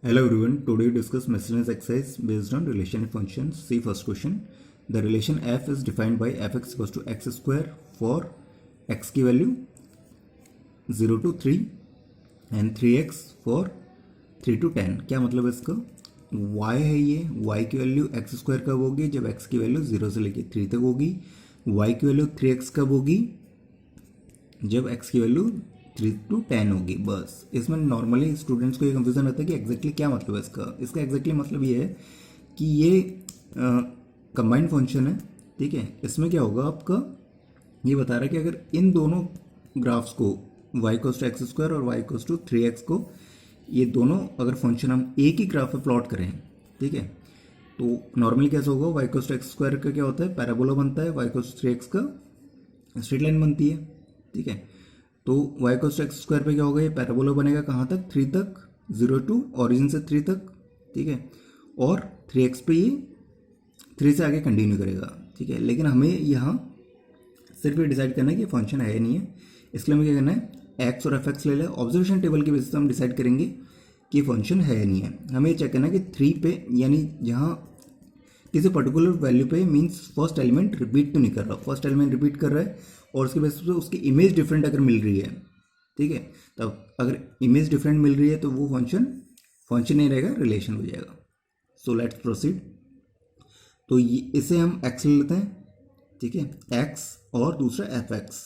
Hello everyone, today we discuss miscellaneous exercise based on relation functions. See first question. The relation f is defined by fx equals to x square for x की value 0 to 3 and 3x for 3 to 10. क्या मतलब है इसका? y है ये, y की value x square कब होगी? जब x की वैल्यू 0 से लेकर 3 तक होगी. y की वैल्यू 3x कब होगी? जब x की वैल्यू 3 to 10 होगी. बस इसमें नॉर्मली स्टूडेंट्स को ये कंफ्यूजन रहता है कि एग्जैक्टली क्या मतलब है इसका एग्जैक्टली मतलब ये है कि ये कंबाइंड फंक्शन है. ठीक है, इसमें क्या होगा आपका, ये बता रहा है कि अगर इन दोनों ग्राफ्स को y equals to x square और y इक्वल्स टू 3x को, ये दोनों अगर फंक्शन हम एक ही ग्राफ पे प्लॉट करें, ठीक है, तो नॉर्मली कैसा होगा, y equals to x square का क्या होता है, पैराबोला बनता है, y इक्वल्स टू 3x का स्ट्रेट लाइन बनती है. ठीक है, तो y equals to x square पे क्या होगा, ये पैराबोला बनेगा कहाँ तक, 3 तक, 0 टू ऑरिजिन से 3 तक. ठीक है, और 3x पे ये 3 से आगे कंटिन्यू करेगा. ठीक है, लेकिन हमें यहाँ सिर्फ ये डिसाइड करना है कि फंक्शन है या नहीं है. इसके लिए हमें क्या करना है, x और fx ले लें. ऑब्जर्वेशन टेबल के बेसिस पे हम डिसाइड करेंगे कि फंक्शन है या नहीं है. हमें ये चेक करना है कि 3 पे, यानी जहाँ किसी पर्टिकुलर वैल्यू पे मीन्स फर्स्ट एलिमेंट रिपीट तो नहीं कर रहा, फर्स्ट एलिमेंट रिपीट कर रहा है और उसके बेसिस पे उसकी इमेज डिफरेंट अगर मिल रही है, ठीक है, तब अगर इमेज डिफरेंट मिल रही है तो वो फंक्शन नहीं रहेगा, रिलेशन हो जाएगा. So let's proceed. तो इसे हम x ले लेते हैं. ठीक है, x और दूसरा fx.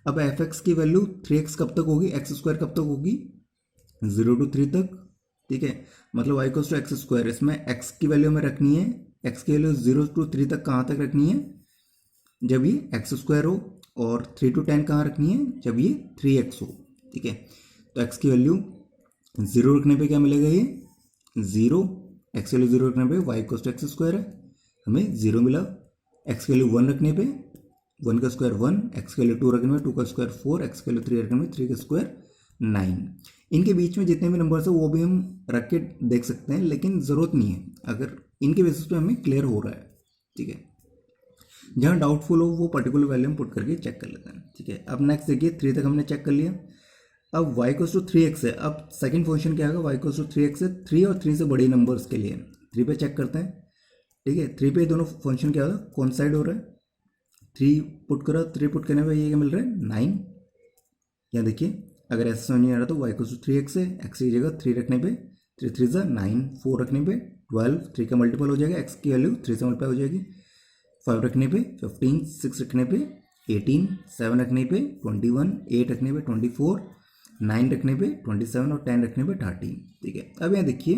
अब fx की वैल्यू 3x कब तक होगी, एक्स स्क्वायर कब तक होगी, 0 to 3 तक. ठीक है, मतलब y equals to x square, इसमें x की वैल्यू हमें रखनी है, x की वैल्यू 0 to 3 तक कहाँ तक रखनी है, जब ये एक्स स्क्वायर हो, और 3 to 10 कहाँ रखनी है, जब ये 3x हो. ठीक है, तो x की वैल्यू 0 रखने पे क्या मिलेगा, ये 0, x की वैल्यू 0 रखने पे y equals to x square है, हमें 0 मिला. x की वैल्यू 1 रखने पे 1 का स्क्वायर 1, x की वैल्यू 2 रखने पे 2 का स्क्वायर 4, x की वैल्यू 3 रखने पे 3 का स्क्वायर 9. इनके बीच में जितने भी नंबर्स है वो भी हम रख के देख सकते हैं, लेकिन ज़रूरत नहीं है, अगर इनके बेसिस पे हमें क्लियर हो रहा है. ठीक है, जहाँ डाउटफुल हो वो पर्टिकुलर वैल्यू हम पुट करके चेक कर लेते हैं. ठीक है, अब नेक्स्ट देखिए, 3 तक हमने चेक कर लिया. अब y इक्वल्स टू 3x है. अब सेकंड फंक्शन क्या होगा, y इक्वल्स टू 3x है. 3 और 3 से बड़ी नंबर्स के लिए 3 पे चेक करते हैं. ठीक है, 3 पे दोनों फंक्शन क्या होगा, कौन साइड हो रहा है, 3 पुट करा, 3 पुट करने पे ये क्या मिल रहा है, 9. यहाँ देखिए, अगर ऐसा समझ नहीं आ रहा तो y इक्वल्स टू 3x है, x की जगह 3 रखने पे 3 3 ज़ा 9, 4 रखने पे 12, 3 का मल्टीपल हो जाएगा, x की वैल्यू 3 से मल्टीपल हो जाएगी, 5 रखने पे 15, 6 रखने पे 18, 7 रखने पे 21, 8 रखने पे 24, 9 रखने पे 27 और 10 रखने पे 30. ठीक है, अब यहाँ देखिए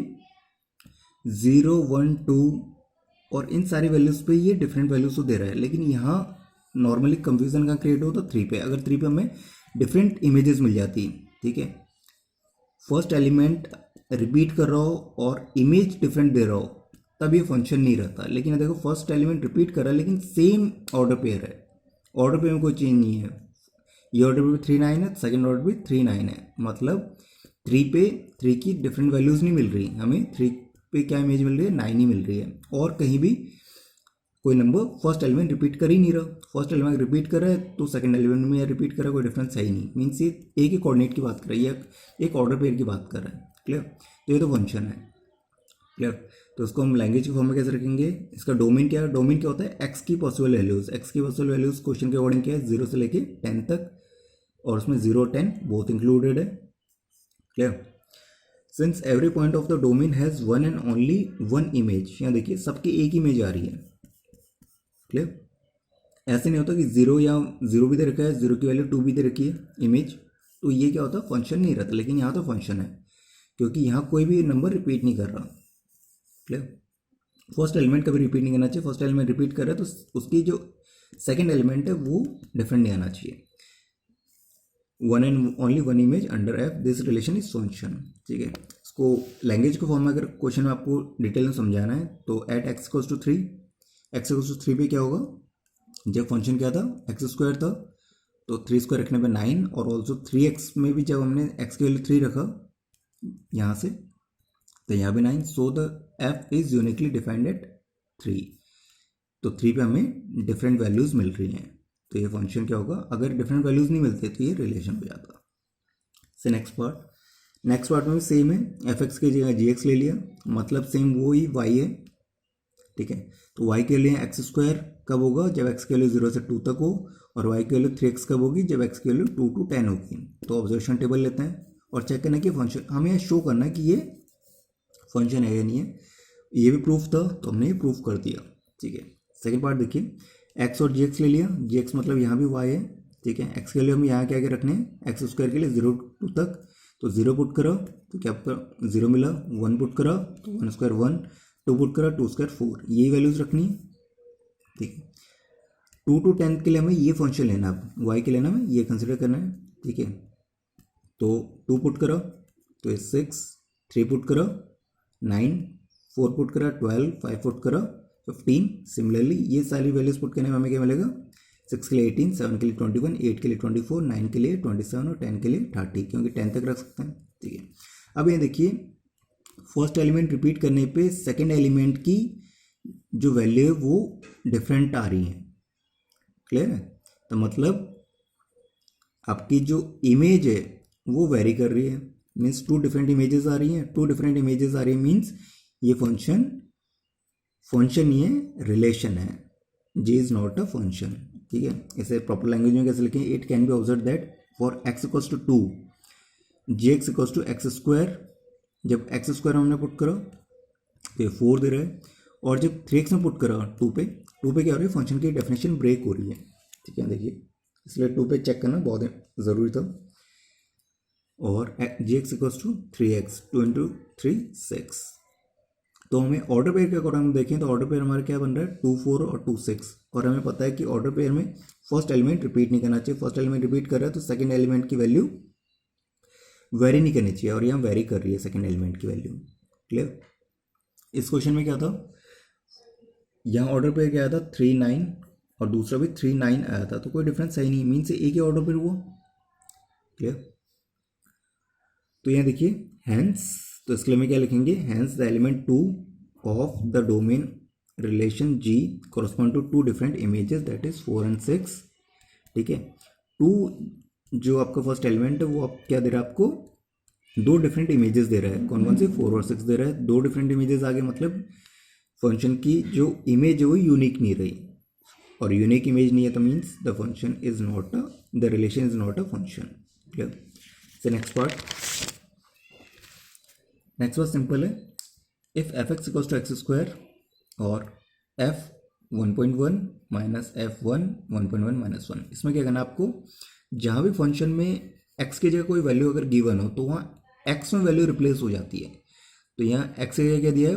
0, 1, 2 और इन सारी वैल्यूज़ पे ये डिफरेंट वैल्यूज़ तो दे रहा है, लेकिन यहाँ नॉर्मली कंफ्यूजन का क्रिएट हो तो 3 पे, अगर 3 पे हमें डिफरेंट इमेजेस मिल जाती. ठीक है, फर्स्ट एलिमेंट रिपीट कर रहा हो और इमेज डिफरेंट दे रहा हो, तब ये फंक्शन नहीं रहता. लेकिन देखो, फर्स्ट एलिमेंट रिपीट कर रहा है लेकिन सेम ऑर्डर पेयर है, ऑर्डर पेयर में कोई चेंज नहीं है. ये ऑर्डर पे 3 9 है, सेकंड ऑर्डर पे 3 9 है, मतलब 3 पे 3 की डिफरेंट वैल्यूज़ नहीं मिल रही हमें, 3 पे क्या इमेज मिल रही है, 9 ही मिल रही है. और कहीं भी कोई नंबर फर्स्ट एलिमेंट रिपीट कर ही नहीं रहा. फर्स्ट एलिमेंट रिपीट कर रहा है तो सेकंड एलिमेंट में रिपीट कर रहा है, कोई डिफरेंस है ही नहीं. मीन्स ये एक ही कोऑर्डिनेट की बात कर रही है, एक ऑर्डर पेयर की बात कर रहा है. क्लियर, तो ये तो फंक्शन है. क्लियर, तो इसको हम लैंग्वेज के फॉर्म में कैसे रखेंगे, इसका डोमेन क्या है, डोमेन क्या होता है, एक्स की पॉसिबल वैल्यूज़. एक्स की पॉसिबल वैल्यूज़ क्वेश्चन के अकॉर्डिंग क्या है, 0 से लेके 10 तक, और उसमें 0 और 10 बोथ इंक्लूडेड है. Clear, since every point of the domain has one and only one image. यहाँ देखिए सबकी एक इमेज आ रही है. क्लियर, ऐसे नहीं होता कि 0 या 0 भी दे रखा है, 0 की वैल्यू 2 भी दे रखी है इमेज, तो ये क्या होता है, फंक्शन नहीं रहता. लेकिन यहाँ तो फंक्शन है, क्योंकि यहाँ कोई भी नंबर रिपीट नहीं कर रहा. क्लियर, फर्स्ट एलिमेंट कभी रिपीट नहीं करना चाहिए. फर्स्ट एलिमेंट रिपीट कर रहा है तो उसकी जो सेकंड एलिमेंट है वो डिफरेंट नहीं आना चाहिए. One and only one image under F, this relation is function. ठीक है, इसको लैंग्वेज के फॉर्म में अगर क्वेश्चन में आपको डिटेल में समझाना है तो at X equals to 3, X equals to 3 पे क्या होगा, जब फंक्शन क्या था, एक्स स्क्वायर था, तो 3 स्क्वायर रखने पे 9, और ऑल्सो 3x में भी जब हमने x की वैल्यू 3 रखा यहाँ से, तो यहाँ भी 9. So the f is uniquely defined at 3. तो 3 पे हमें डिफरेंट वैल्यूज़ मिल रही हैं, तो ये फंक्शन क्या होगा, अगर डिफरेंट वैल्यूज़ नहीं मिलते तो ये रिलेशन हो जाता. से नेक्स्ट पार्ट, नेक्स्ट पार्ट में भी सेम है, एफ एक्स की जगह जी एक्स ले लिया, मतलब सेम वो ही वाई है, ठीक है। तो वाई के लिए एक्स स्क्वायर कब होगा, जब एक्स की वैल्यू 0 से 2 तक हो, और वाई की वैल्यू 3x कब होगी, जब एक्स की वैल्यू 2 to 10 होगी। तो ऑब्जर्वेशन टेबल लेते हैं और चेक करना कि फंक्शन, हमें यह शो करना है कि ये फंक्शन है या नहीं है। ये भी प्रूफ था तो हमने ये प्रूफ कर दिया, ठीक है। सेकेंड पार्ट देखिए, एक्स और जी एक्स ले लिया, जी एक्स मतलब यहाँ भी वाई है, ठीक है। एक्स के लिए हम यहाँ क्या क्या रखने हैं, एक्स स्क्वायर के लिए 0 to 2 तक, तो 0 पुट करो तो क्या आपका 0 मिला, 1 पुट करो तो 1 स्क्वायर 1, 2 पुट करो 2 स्क्वायर 4, यही वैल्यूज रखनी है, ठीक है। 2 to 10 के लिए हमें ये फंक्शन लेना है, वाई के लेना हमें ये कंसिडर करना है, ठीक है। तो 2 पुट करो तो ये 6, 3 पुट करो 9, 4 पुट करो 12, 5 पुट करो 15। सिमिलरली ये सारी वैल्यूज पुट करने में हमें क्या मिलेगा, 6 के लिए 18, 7 के लिए 21, 8 के लिए 24, 9 के लिए 27 और 10 के लिए 30, क्योंकि 10 तक रख सकते हैं, ठीक है। अब ये देखिए, फर्स्ट एलिमेंट रिपीट करने पे सेकेंड एलिमेंट की जो वैल्यू है वो डिफरेंट आ रही है, क्लियर है। तो मतलब आपकी जो इमेज है वो वेरी कर रही है, मीन्स 2 डिफरेंट इमेजेस आ रही हैं, 2 डिफरेंट इमेजेस आ रही है, मीन्स ये फंक्शन ये रिलेशन है, G is not a function, ठीक है। इसे प्रॉपर लैंग्वेज में कैसे लिखें, it can be observe that for X equals to 2 G x equals to x square, जब एक्स स्क्वायर हमने पुट करो तो ये 4 दे रहा है, और जब 3x में पुट करो 2 पे क्या हो रही है, फंक्शन की डेफिनेशन ब्रेक हो रही है, ठीक है। देखिए इसलिए 2 पे चेक करना बहुत ज़रूरी था। और g x equals to 3x, 2 into 3 6, तो हमें ऑर्डर पेयर के अकॉर्डिंग देखें तो ऑर्डर पेयर हमारा क्या बन रहा है 2 4 और 2 6, और हमें पता है कि ऑर्डर पेयर में फर्स्ट एलिमेंट रिपीट नहीं करना चाहिए, फर्स्ट एलिमेंट रिपीट कर रहा है तो सेकंड एलिमेंट की वैल्यू वेरी नहीं करनी चाहिए, और यहाँ वेरी कर रही है सेकंड एलिमेंट की वैल्यू, क्लियर। इस क्वेश्चन में क्या था, यहाँ ऑर्डर पेयर क्या आया था 3 9, और दूसरा भी 3 9 आया था, तो कोई डिफरेंस है ही नहीं, मीन से एक ही ऑर्डर पेयर हुआ, क्लियर। तो यहाँ देखिए हैंस, तो इसके लिए में क्या लिखेंगे, hence the element 2 of the domain relation G correspond to 2 different images that is 4 and 6, ठीक है। 2 जो आपका फर्स्ट एलिमेंट है वो आप क्या दे रहा है, आपको 2 डिफरेंट इमेजेस दे रहा है, कौन कौन से 4 और 6 दे रहा है, 2 डिफरेंट इमेजेस आगे, मतलब फंक्शन की जो इमेज है वो यूनिक नहीं रही, और यूनिक इमेज नहीं है तो means the function is not the relation is not a function, clear. So next part simple है, if f x equals to x square और एफ 1.1 माइनस एफ 1.1 माइनस 1, इसमें क्या करना है आपको, जहाँ भी फंक्शन में एक्स की जगह कोई वैल्यू अगर गिवन हो तो वहाँ एक्स में वैल्यू रिप्लेस हो जाती है, तो यहाँ एक्स की जगह क्या दिया है,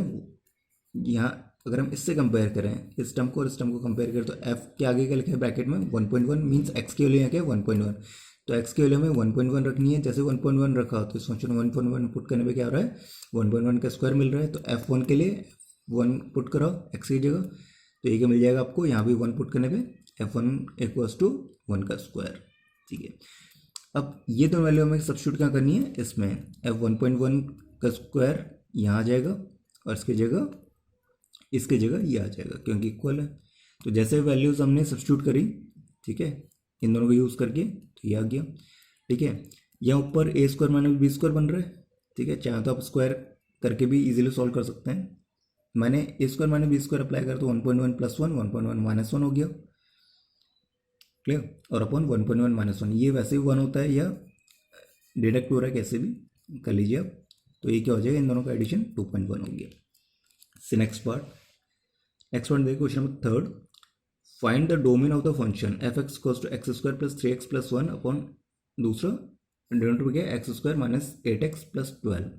यहाँ अगर हम इससे कंपेयर करें, इस टर्म को और इस टर्म को कंपेयर करें, तो एफ के आगे क्या लिखा है ब्रैकेट में 1.1, मीन्स एक्स की वैल्यू यहाँ क्या है 1.1, तो एक्स की वैल्यू में 1.1 रखनी है, जैसे 1.1 रखा तो इस फंक्शन में 1.1 पुट करने पे क्या हो रहा है 1.1 का स्क्वायर मिल रहा है, तो f1 के लिए 1 पुट करो एक्स की जगह, तो ये क्या मिल जाएगा आपको, यहाँ भी 1 पुट करने पे f1 इक्वल्स टू 1 का स्क्वायर, ठीक है। अब ये दोनों वैल्यू हमें सब्स्टिट्यूट क्या करनी है, इसमें f1.1 का स्क्वायर यहाँ आ जाएगा और इसके जगह ये आ जाएगा क्योंकि इक्वल है, तो जैसे वैल्यूज़ हमने सब्स्टिट्यूट करी, ठीक है, इन दोनों को यूज़ करके, तो ये आ गया, ठीक है। यहाँ ऊपर ए स्क्वायर माइनस बी स्क्वायर बन रहा है, ठीक है, चाहे तो आप स्क्वायर करके भी इजीली सॉल्व कर सकते हैं, मैंने a square minus b square apply करा तो 1.1 प्लस 1 1.1 माइनस 1 हो गया, क्लियर, और अपन 1.1 माइनस 1 ये वैसे ही 1 होता है या डिडक्ट हो रहा है, कैसे भी कर लीजिए आप, तो ये क्या हो जाएगा, इन दोनों का एडिशन 2.1 हो गया। नेक्स्ट पार्ट देखिए, question number third, find the domain of the function F x equals to x square plus 3x plus 1 upon दूसरा डिनोमिनेटर क्या है x square minus 8x plus 12।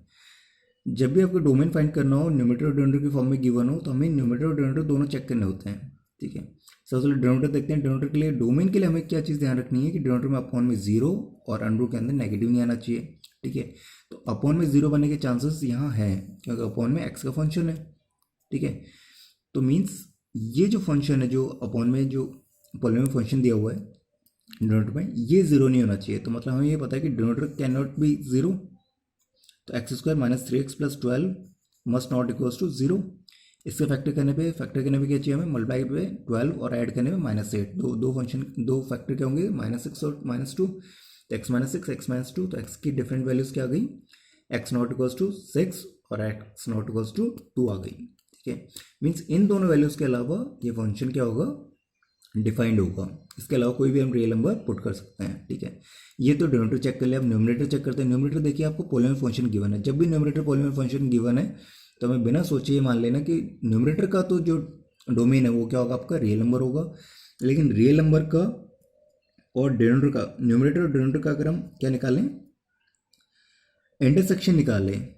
जब भी आपको डोमेन फाइंड करना हो, न्यूमरेटर और डिनोमिनेटर की फॉर्म में गिवन हो, तो हमें न्यूमरेटर और डिनोमिनेटर दोनों चेक करने होते हैं, ठीक है। सबसे पहले डिनोमिनेटर देखते हैं, डिनोमिनेटर के लिए डोमेन के लिए हमें क्या चीज़ ध्यान रखनी है कि डिनोमिनेटर में अपॉन में 0 और अंडर के अंदर नेगेटिव नहीं आना चाहिए, ठीक है। तो अपॉन में 0 बनने के चांसेस यहाँ हैं क्योंकि अपॉन में एक्स का फंक्शन है, ठीक है। तो मीन्स ये जो फंक्शन है, जो अपॉन में जो पॉलिनोमियल फंक्शन दिया हुआ है डिनोमिनेटर में, ये 0 नहीं होना चाहिए, तो मतलब हमें ये पता है कि डिनोमिनेटर कैन नॉट बी 0, तो X square minus 3x plus 12 must not equals to 0। इससे फैक्टर करने पे क्या चाहिए हमें, मल्टीप्लाई पे 12 और ऐड करने में -8, दो फैक्टर क्या होंगे -6 और -2, तो x -6 x -2, तो x की डिफरेंट वैल्यूज़ क्या आ गई, एक्स नॉट इक्वल्स टू 6 और एक्स नॉट इक्वल्स टू 2 आ गई, ठीक है। मीन्स इन दोनों वैल्यूज़ के अलावा ये फंक्शन क्या होगा, डिफाइंड होगा। इसके अलावा कोई भी हम रियल नंबर पुट कर सकते हैं, ठीक है। ये तो डिनोमिनेटर चेक कर लिया, अब न्यूमरेटर चेक करते हैं। न्यूमरेटर देखिए आपको पॉलीनोमियल फंक्शन गिवन है, जब भी न्यूमरेटर पॉलीनोमियल फंक्शन गिवन है तो हमें बिना सोचे ये मान लेना कि न्यूमरेटर का तो जो डोमेन है वो क्या होगा, आपका रियल नंबर होगा। लेकिन रियल नंबर का और डिनोमिनेटर का, न्यूमरेटर और डिनोमिनेटर का अगर हम क्या निकालें, इंटरसेक्शन निकालें,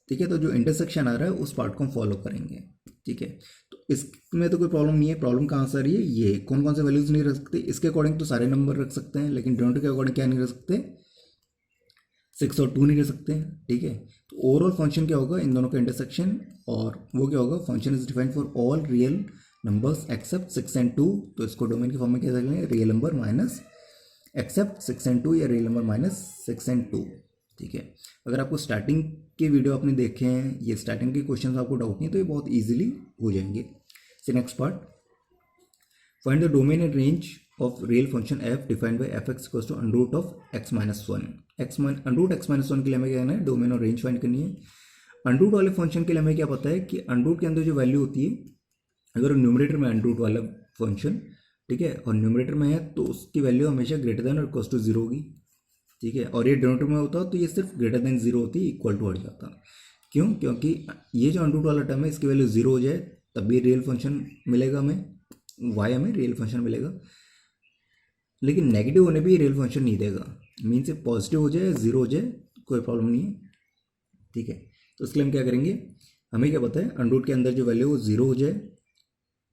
ठीक है, तो जो इंटरसेक्शन आ रहा है उस पार्ट को हम फॉलो करेंगे, ठीक है। तो इसमें तो कोई प्रॉब्लम नहीं है। प्रॉब्लम कहाँ से आ रही है, ये कौन कौन से वैल्यूज नहीं रख सकते, इसके अकॉर्डिंग तो सारे नंबर रख सकते हैं, लेकिन डिनोमिनेटर के अकॉर्डिंग क्या नहीं रख सकते, 6 और 2 नहीं रख सकते, ठीक है। तो ओवरऑल फंक्शन क्या होगा, इन दोनों का इंटरसेक्शन, और वो क्या होगा, function is defined for all real numbers except 6 and 2। तो इसको डोमेन के फॉर्म में क्या करेंगे, real number minus except 6 and 2 या रियल नंबर माइनस 6 एंड 2, ठीक है। अगर आपको स्टार्टिंग के वीडियो आपने देखे हैं, ये स्टार्टिंग के क्वेश्चन आपको डाउट नहीं, तो ये बहुत इजीली हो जाएंगे। So next part, find the domain and range of real function f defined by f x equals to under root of x minus 1। Under root x minus 1 के लिए हमें क्या करना है, डोमेन और रेंज फाइंड करनी है। अंडर रूट वाले फंक्शन के लिए हमें क्या पता है कि अंडर रूट के अंदर जो वैल्यू होती है, अगर न्यूमरेटर में अंडर रूट वाला फंक्शन, ठीक है, और न्यूमरेटर में है तो उसकी वैल्यू हमेशा ग्रेटर देन और इक्वल्स टू 0 होगी, ठीक है। और ये डिनोमिनेटर में होता तो ये सिर्फ ग्रेटर देन 0 होती, इक्वल टू हट जाता। क्यों, क्योंकि ये जो अंडर रूट वाला टर्म है इसकी वैल्यू 0 हो जाए तब भी रियल फंक्शन मिलेगा हमें, y हमें रियल फंक्शन मिलेगा। लेकिन नेगेटिव होने पे रियल फंक्शन नहीं देगा, मीन्स पॉजिटिव हो जाए 0 हो जाए कोई प्रॉब्लम नहीं है, ठीक है। तो इसके लिए हम क्या करेंगे, हमें क्या पता है अंडर रूट के अंदर जो वैल्यू वो 0 हो जाए,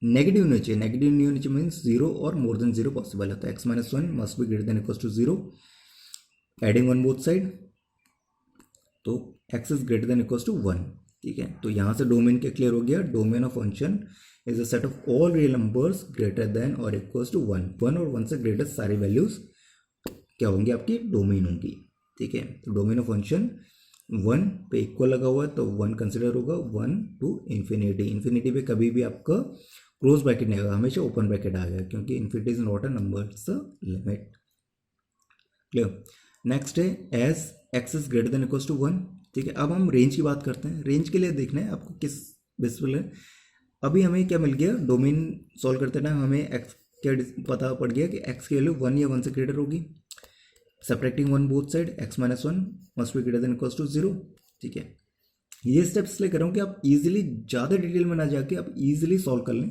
नेगेटिव नहीं चाहिए, नेगेटिव नहीं होनी चाहिए, मीन्स 0 और मोर देन 0 पॉसिबल है। तो x minus 1 must be greater than equals to 0, adding one both side, तो x is greater than equals to 1, ठीक है। तो यहाँ से डोमेन क्या क्लियर हो गया, domain of function is a set of all real numbers greater than और इक्वल्स टू 1। 1 और 1 से ग्रेटर सारी वैल्यूज क्या होंगी, आपकी डोमेन होंगी, ठीक है। तो डोमेन ऑफ फंक्शन 1 पे इक्वल लगा हुआ है तो 1 कंसिडर होगा, 1 टू इन्फिनिटी। इन्फिनिटी पे कभी भी आपका क्लोज ब्रैकेट नहीं आएगा, हमेशा ओपन ब्रैकेट आएगा, क्योंकि infinity is not a number, it's a limit, clear. Next है as x is greater than equals to 1, ठीक है। अब हम रेंज की बात करते हैं। रेंज के लिए देखना है आपको किस बेस पर है। अभी हमें क्या मिल गया, डोमेन सॉल्व करते ना हमें एक्स क्या पता पड़ गया कि एक्स की वैल्यू 1 या 1 से ग्रेटर होगी। Subtracting 1 both side, X minus 1 must be greater than equals to 0, ठीक है। ये स्टेप्स इसलिए कर रहा हूँ कि आप इजीली ज़्यादा डिटेल में ना जाके आप इजीली सॉल्व कर लें,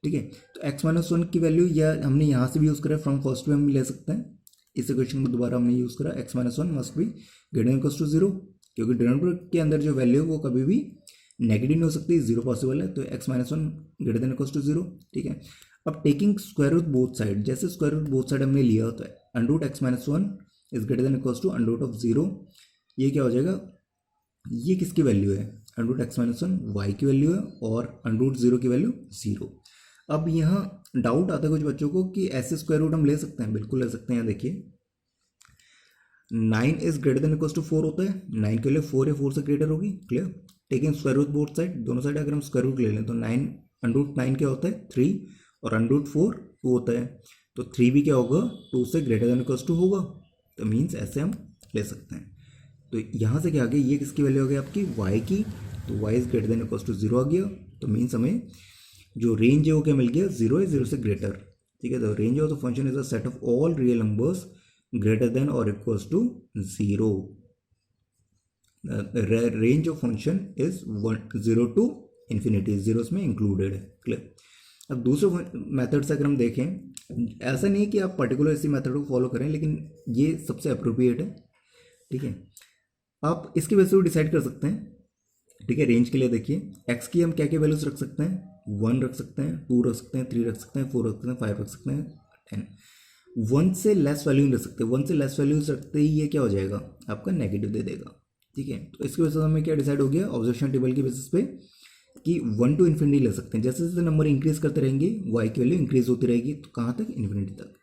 ठीक है। तो एक्स माइनस 1 की वैल्यू या हमने यहाँ से भी यूज़ करा, फ्रॉम फर्स्ट में हम ले सकते हैं। इस इक्वेशन को दोबारा हमने यूज़ करा, X minus 1 must be greater than equals to 0, क्योंकि डिनोमिनेटर के अंदर जो वैल्यू है वो कभी भी नेगेटिव नहीं हो सकती, 0 पॉसिबल है। तो X minus 1 greater than equals to 0, ठीक है। अब taking square root both side, जैसे स्क्वायर रूट बोथ साइड हमने लिया तो under root X minus 1 is greater than equals to under root of 0। ये क्या हो जाएगा, ये किसकी वैल्यू है, under root X minus 1 Y की वैल्यू है, और अंडर रूट 0 की वैल्यू 0। अब यहाँ डाउट आता है कुछ बच्चों को कि ऐसे स्क्वायर रूट हम ले सकते हैं, बिल्कुल ले सकते हैं। यहाँ देखिए 9 is greater than equals to 4 होता है, 9 के लिए 4 या 4 से ग्रेटर होगी, clear. Taking square root both side, दोनों साइड अगर हम स्क्वायर रूट ले लें तो 9 अंडर रूट 9 क्या होता है 3, और अंडर रूट 4 2 होता है, तो 3 भी क्या होगा 2 से ग्रेटर देन इक्वल्स टू होगा, तो मीन्स ऐसे हम ले सकते हैं। तो यहाँ से क्या आ गया, ये किसकी वैल्यू आ गई आपकी y की, तो y is greater than equals to 0 आ गया। तो मीन्स हमें जो रेंज है वो क्या मिल गया, 0 है 0 से ग्रेटर, ठीक है। तो range of the function is a set of all real numbers greater than और equals to 0। Range of function is 0 to infinity, 0 में इंक्लूडेड है, क्लियर। अब दूसरे मेथड से अगर हम देखें, ऐसा नहीं कि आप पर्टिकुलर इसी मेथड को फॉलो करें, लेकिन ये सबसे अप्रोप्रिएट है, ठीक है। आप इसकी वजह से डिसाइड कर सकते हैं, ठीक है। रेंज के लिए देखिए एक्स की हम क्या क्या वैल्यूज रख सकते हैं, 1 रख सकते हैं, 2 रख सकते हैं, 3 रख सकते हैं, 4 रख सकते हैं, 5 रख सकते हैं, 10। 1 से लेस वैल्यू नहीं रख सकते, 1 से लेस वैल्यूज रखते ही ये क्या हो जाएगा, आपका नेगेटिव दे देगा, ठीक है। तो इसकी वजह से हमें क्या डिसाइड हो गया ऑब्जर्वेशन टेबल की बेसिस पे कि 1 टू इन्फिनिटी ले सकते हैं। जैसे जैसे नंबर इंक्रीज करते रहेंगे वाई की वैल्यू इंक्रीज होती रहेगी, तो कहाँ तक, इन्फिनिटी तक।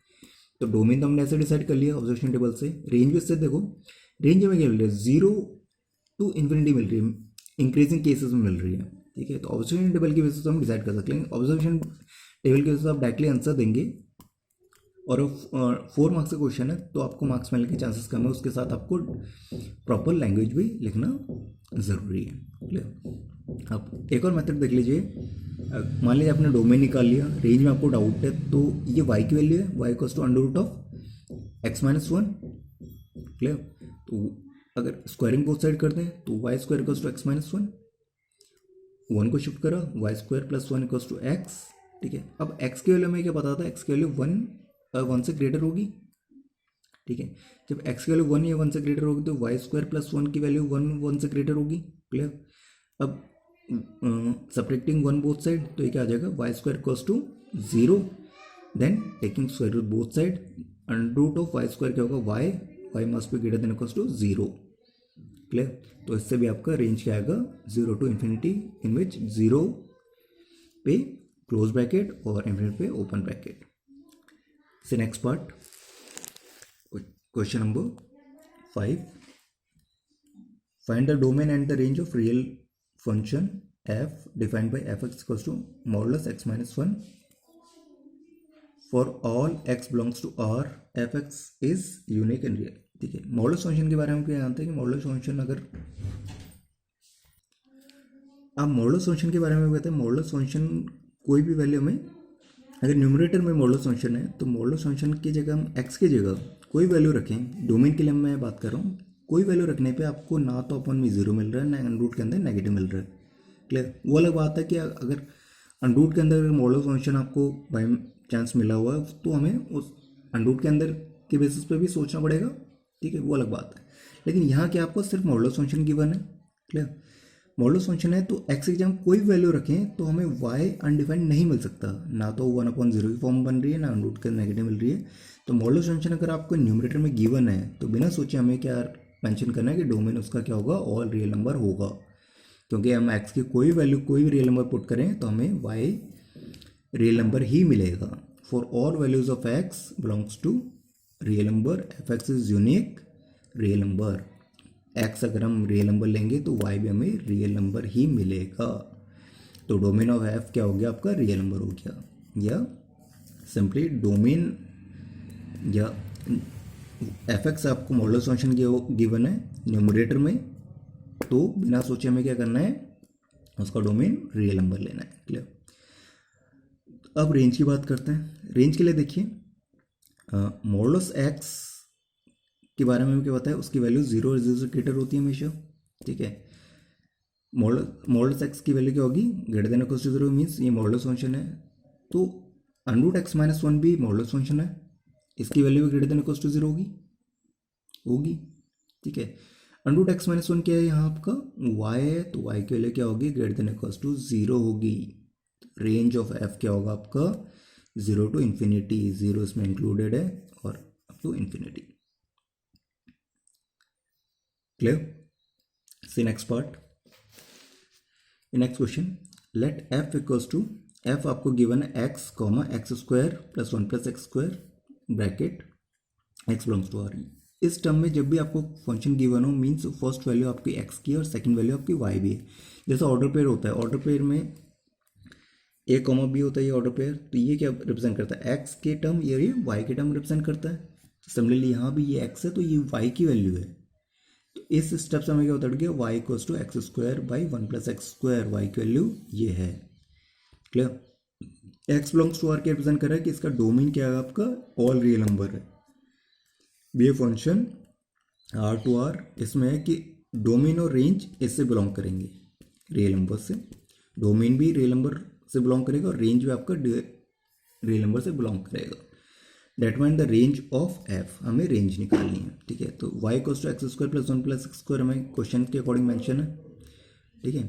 तो डोमेन तो हमने ऐसे डिसाइड कर लिया ऑब्जर्वेशन टेबल से। रेंज भी इससे देखो, रेंज हमें क्या मिल रही है, 0 टू इन्फिनिटी मिल रही है, इंक्रीजिंग केसेस में मिल रही है, ठीक है। तो ऑब्जर्वेशन टेबल की बेसिस से हम डिसाइड कर सकते हैं। ऑब्जर्वेशन टेबल की बेसिस से आप डायरेक्टली आंसर देंगे और 4 मार्क्स का क्वेश्चन है तो आपको मार्क्स मिलने के चांसेस कम है, उसके साथ आपको प्रॉपर लैंग्वेज भी लिखना ज़रूरी है। क्लियर। अब एक और मेथड देख लीजिए। मान लीजिए आपने डोमेन निकाल लिया, रेंज में आपको डाउट है, तो ये y की वैल्यू है, y equals to under root of x minus 1। Clear. तो अगर स्क्वायरिंग बोथ साइड कर दें तो y square equals to x minus 1, 1 को शिफ्ट करो, y square plus 1 equals to x। ठीक है। अब x की वैल्यू में क्या पता था, x की वैल्यू 1 से ग्रेटर होगी। ठीक है। जब x की वैल्यू 1 या 1 से ग्रेटर होगी तो y स्क्वायर प्लस 1 की वैल्यू 1 से ग्रेटर होगी। क्लियर। अब सब्ट्रैक्टिंग 1 बोथ साइड तो ये क्या आ जाएगा, y square equals to 0, then taking square root both side, under root of y square क्या होगा, y must be greater than equals to 0। Clear. तो इससे भी आपका रेंज क्या आएगा, 0 टू इन्फिनिटी, इन विच 0 पे क्लोज ब्रैकेट और इन्फिनिटी पे ओपन ब्रैकेट। से next part, question number 5, find the domain and the range of real function f defined by fx equals to modulus x minus 1 for all x belongs to R, fx is unique and real। ठीक है। Modulus function के बारे में क्या जानते हैं कि modulus function, अगर आप मॉडुलस फंक्शन के बारे में कहते हैं, मॉडुलस फंक्शन कोई भी वैल्यू में, अगर न्यूमरेटर में मॉडुलस फंक्शन है तो मॉडुलस फंक्शन की जगह हम x की जगह कोई वैल्यू रखें, डोमेन के लिए मैं बात कर रहा हूँ, कोई वैल्यू रखने पे आपको ना तो अपन में 0 मिल रहा है, ना अंडर रूट के अंदर नेगेटिव मिल रहा है। क्लियर। वो अलग बात है कि अगर अंडर रूट के अंदर मॉडुलस फंक्शन आपको बाई चांस मिला हुआ है तो हमें उस अंडर रूट के अंदर के बेसिस पे भी सोचना पड़ेगा। ठीक है, वो अलग बात है। लेकिन यहाँ क्या आपको सिर्फ मॉडुलस फंक्शन गिवन है। क्लियर। मॉडुलस फंक्शन है तो एक्स की जगह कोई वैल्यू रखें तो हमें वाई अनडिफाइंड नहीं मिल सकता, ना तो 1/0 की फॉर्म बन रही है, ना अंडर रूट के नेगेटिव मिल रही है। तो मॉडुलस फंक्शन अगर आपको न्यूमरेटर में गिवन है तो बिना सोचे हमें क्या मेंशन करना है कि डोमेन उसका क्या होगा, ऑल रियल नंबर होगा। क्योंकि हम एक्स की कोई वैल्यू कोई भी रियल नंबर पुट करें तो हमें वाई रियल नंबर ही मिलेगा। For all values of X belongs to real number, F X is unique real number. X अगर हम रियल नंबर लेंगे तो वाई भी हमें रियल नंबर ही मिलेगा। तो डोमेन ऑफ एफ क्या हो गया, आपका रियल नंबर हो गया। या सिंपली डोमेन या एफ एक्स आपको मॉडुलस फंक्शन गिवन है न्यूमरेटर में, तो बिना सोचे हमें क्या करना है, उसका डोमेन रियल नंबर लेना है। क्लियर। अब रेंज की बात करते हैं। रेंज के लिए देखिए, मॉडुलस एक्स के बारे में क्या पता है, उसकी वैल्यू 0 से ग्रेटर होती है हमेशा। ठीक है। मॉडुलस एक्स की वैल्यू क्या होगी, greater than equal to 0 means ये मॉडुलस फंक्शन है। तो अंडर रूट एक्स माइनस 1 भी मॉडुलस फंक्शन है, इसकी वैल्यू भी ग्रेटर देन इक्वल टू 0 होगी। ठीक है। अंडर रूट एक्स माइनस 1 क्या है यहाँ आपका, y है, तो y की वैल्यू क्या होगी, ग्रेटर देन इक्वल टू 0 होगी। रेंज ऑफ f क्या होगा आपका, 0 टू इन्फिनिटी, 0 इसमें इंक्लूडेड है और up to infinity. Clear. See next part, next question, let f equals to, f आपको गिवन है x comma X square plus 1 plus x square bracket x belongs to r। इस term में जब भी आपको फंक्शन गिवन हो means first value आपकी x की और सेकंड वैल्यू आपकी y भी है। जैसे ऑर्डर पेयर होता है, ऑर्डर पेयर में a कॉमा b होता है, ये ऑर्डर पेयर, तो ये क्या रिप्रेजेंट करता है, x के टर्म, ये y के टर्म रिप्रेजेंट करता है। सिमिलरली यहाँ भी ये x है तो ये y की वैल्यू है। तो इस स्टेप से हमें क्या होता है, y equals to x square by 1 plus x square, y की वैल्यू ये है। Clear. x belongs to r क्या रिप्रेजेंट कर रहा है कि इसका डोमेन क्या है, आपका ऑल रियल नंबर है। ये फंक्शन R टू R इसमें है कि डोमेन और रेंज इससे बिलोंग करेंगे, रियल नंबर से। डोमेन भी रियल नंबर से बिलोंग करेगा और रेंज भी आपका रियल नंबर से बिलोंग करेगा। That mean the range of f, हमें रेंज निकालनी है। ठीक है। तो y equals to x square plus 1 plus x square हमें क्वेश्चन के अकॉर्डिंग मेंशन है। ठीक है।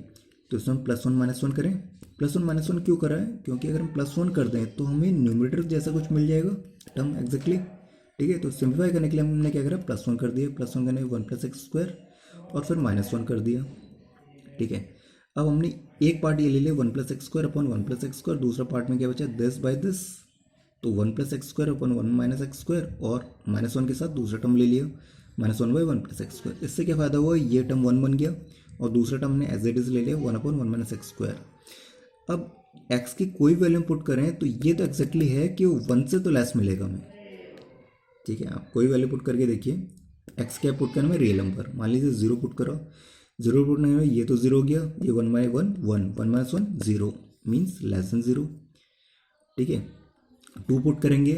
तो इसमें प्लस 1 माइनस 1 करें। प्लस 1 माइनस 1 क्यों करा है, क्योंकि अगर हम प्लस 1 कर दें तो हमें न्यूमरेटर जैसा कुछ मिल जाएगा टर्म एग्जैक्टली। ठीक है। तो सिंप्लीफाई करने के लिए हमने क्या करा, प्लस 1 कर दिया, प्लस 1 करने 1 प्लस एक्स स्क्वायर और फिर माइनस 1 कर दिया। ठीक है। अब हमने एक पार्ट ये ले लिया 1 plus x square upon 1 plus x square, दूसरा पार्ट में क्या बचा, दिस बाय दिस, तो 1 plus x square upon 1 minus x square और माइनस 1 के साथ दूसरा टर्म ले लिया, minus 1 by 1 plus x square. इससे क्या फायदा हुआ, ये टर्म 1 बन गया और दूसरा टर्म हमने एज इट इज ले लिया 1 अपॉन 1 माइनस एक्स स्क्वायर। अब x की कोई वैल्यू पुट करें तो ये तो एक्जैक्टली है कि वो 1 से तो लेस मिलेगा हमें। ठीक है, आप कोई वैल्यू पुट करके देखिए। एक्स क्या पुट करना है, रियल नंबर, मान लीजिए 0 पुट करो, 0 पुट नहीं है, ये तो 0 हो गया, ये 1 by 1 1 1 minus 1 0 means less than 0। ठीक है, 2 पुट करेंगे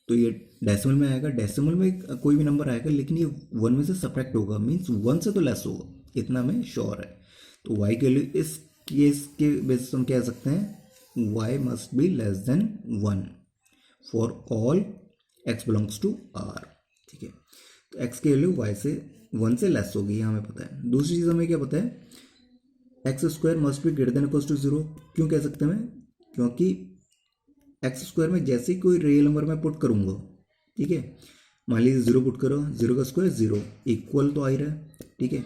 तो ये डेसिमल में आएगा, डेसिमल में कोई भी नंबर आएगा लेकिन ये 1 में से सब्ट्रैक्ट होगा, मीन्स 1 से तो लेस होगा, इतना हमें श्योर है। तो y के लिए इस केस के बेसिस हम कह सकते हैं y must be less than 1 for all x belongs to r। ठीक है, तो x की वैल्यू y से 1 से लेस होगी, ये हमें पता है। दूसरी चीज़ हमें क्या पता है, x square must be greater than equals to 0। क्यों कह सकते हैं, क्योंकि एक्स स्क्वायर में जैसे ही कोई रियल नंबर मैं पुट करूंगा, ठीक है, मान लीजिए 0 पुट करो, 0 का स्क्वायर 0 इक्वल तो आ ही रहा है। ठीक है,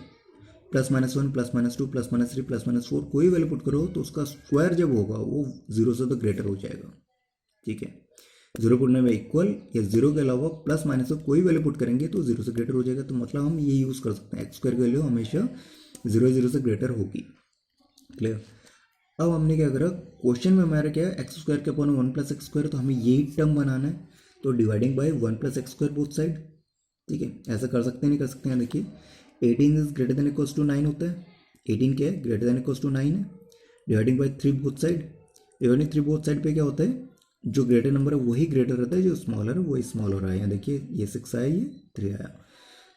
plus minus 1 plus minus 2 plus minus 3 plus minus 4 कोई वैल्यू पुट करो तो उसका स्क्वायर जब होगा वो 0 से तो ग्रेटर हो जाएगा। ठीक है, 0 पुटने में इक्वल या 0 के अलावा प्लस माइनस से कोई वैल्यू पुट करेंगे तो 0 से ग्रेटर हो जाएगा। तो मतलब हम ये यूज़ कर सकते हैं, एक्स स्क्वायर की वैल्यू हमेशा 0 से ग्रेटर होगी। क्लियर। अब हमने क्या करा, क्वेश्चन में हमारा क्या है, एक्स स्क्वायर के अपॉन 1 प्लस एक्स स्क्वायर, तो हमें यही टर्म बनाना है, तो dividing by 1 plus x square both side. ठीक है, ऐसा कर सकते हैं नहीं कर सकते हैं, देखिए 18 is greater than equals to 9 होता है, 18 क्या है, ग्रेटर देन इक्वल्स टू 9 है। Dividing by 3 both side, dividing 3 both side पे क्या होता है, जो ग्रेटर नंबर है वही ग्रेटर रहता है, जो स्मॉलर है वही स्मॉलर आया। देखिए ये 6 आया, ये 3 आया,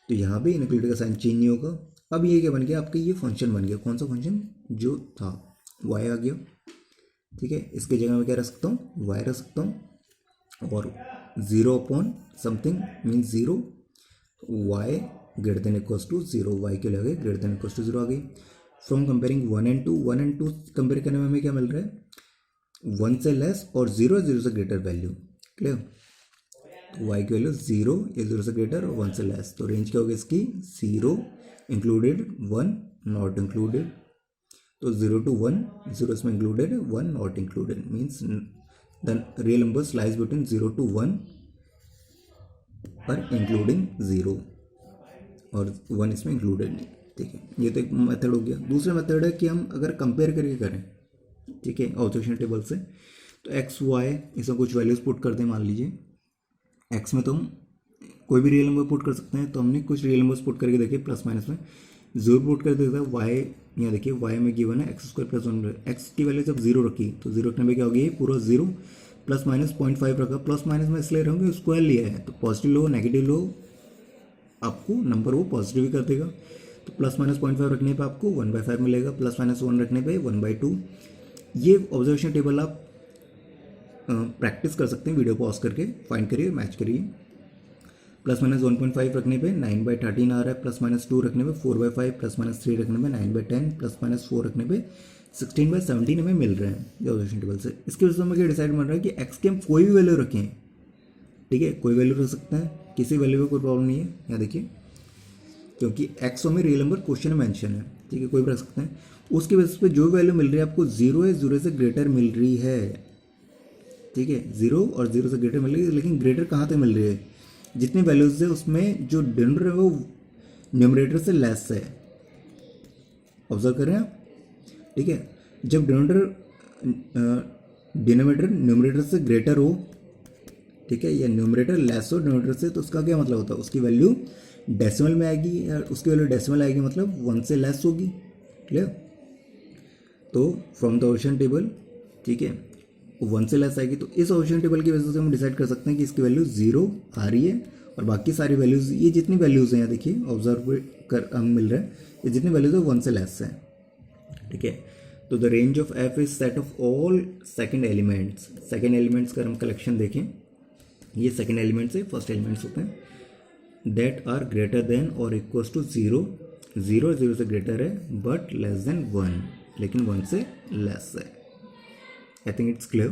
तो यहाँ पे इनक्लूड का साइन चेंज नहीं होगा। अब ये क्या बन गया, आपका ये फंक्शन बन गया, कौन सा फंक्शन, जो था y आ गया। ठीक है, इसके जगह मैं क्या रख सकता हूँ, y रख सकता हूँ, और 0 upon something means 0, y greater than equals to 0, y के लिए ग्रेटर देन इक्वल्स टू 0 आ गई। फ्रॉम कंपेयरिंग 1 एंड 2 कंपेयर करने में हमें क्या मिल रहा है, 1 से लेस और 0 से ग्रेटर वैल्यू। क्लियर, तो y की वैल्यू 0 या 0 से ग्रेटर और 1 से लेस, तो रेंज क्या होगी इसकी, 0 इंक्लूडेड 1 नॉट इंक्लूडेड, तो 0 to 1, 0 इसमें included, 1 not included, means the real numbers lies between 0 to 1 पर इंक्लूडिंग 0 और 1 इसमें इंक्लूडेड नहीं। ठीक है, ये तो एक मेथड हो गया। दूसरा मेथड है कि हम अगर कंपेयर करके करें, ठीक है, ऑब्जर्वेशन टेबल से, तो एक्स वाई इसमें कुछ वैल्यूज पुट कर दें। मान लीजिए एक्स में तो हम कोई भी रियल नंबर पुट कर सकते हैं, तो हमने कुछ रियल नंबर्स पुट करके देखिए, प्लस माइनस में 0 पुट कर देता है, वाई यहाँ देखिए y में गिवन है एक्स स्क्वायर प्लस 1, एक्स की वैल्यू जब 0 रखी तो 0 रखने में क्या होगी, पूरा 0 प्लस माइनस 0.5 रखा, प्लस माइनस में इसलिए रहूँगे स्क्वायर लिया है, तो पॉजिटिव लो नेगेटिव लो आपको नंबर वो पॉजिटिव ही कर देगा। तो प्लस माइनस 0.5 रखने पे आपको 1/5 मिलेगा, प्लस माइनस 1 रखने पे 1/2। ये ऑब्जर्वेशन टेबल आप प्रैक्टिस कर सकते हैं, वीडियो पॉज करके फाइंड करिए, मैच करिए। प्लस माइनस 1.5 रखने पे 9/13 आ रहा है, प्लस माइनस 2 रखने पे 4/5, प्लस माइनस 3 रखने पे 9/10, प्लस माइनस 4 रखने पे 16/17 हमें मिल रहे हैं ये ऑब्जर्वेशन टेबल से। इसके वजह से हमें क्या डिसाइड बन रहा है कि एक्स की हम कोई भी वैल्यू रखें, ठीक है, कोई वैल्यू रख सकते हैं, किसी वैल्यू में कोई प्रॉब्लम नहीं है। यहाँ देखिए, क्योंकि एक्स में रियल नंबर क्वेश्चन में मेंशन है, ठीक है, कोई भी रख सकते हैं। उसके बेसिस पे जो वैल्यू मिल रही है आपको 0 है, 0 से ग्रेटर मिल रही है। ठीक है, 0 और 0 से ग्रेटर मिल रही है, लेकिन ग्रेटर कहाँ तक मिल रही है, जितनी वैल्यूज है उसमें जो डिनोमिनेटर है वो न्यूमरेटर से लेस है। ऑब्जर्व करें आप, ठीक है, जब डिनोमिनेटर न्यूमरेटर से ग्रेटर हो, ठीक है, या न्यूमरेटर लेस हो डिनोमिनेटर से, तो उसका क्या मतलब होता है, उसकी वैल्यू डेसिमल में आएगी, या उसकी वैल्यू डेसिमल आएगी मतलब 1 से लेस होगी। क्लियर, तो फ्रॉम द ऑब्जर्वेशन टेबल, ठीक है, 1 से लेस आएगी, तो इस ऑब्जर्वेशन टेबल की वजह से हम डिसाइड कर सकते हैं कि इसकी वैल्यू 0 आ रही है, और बाकी सारी वैल्यूज, ये जितनी वैल्यूज हैं यहाँ देखिए ऑब्जर्व कर हम मिल रहा है, ये जितनी वैल्यूज है 1 से लेस है। ठीक है, तो the range of F is set of all second elements. Second elements का हम कलेक्शन देखें, ये सेकंड एलिमेंट्स है, फर्स्ट एलिमेंट्स होते हैं, दैट आर ग्रेटर देन और इक्वल्स टू 0, 0 से ग्रेटर है बट लेस देन 1, लेकिन 1 से लेस है। I think it's clear.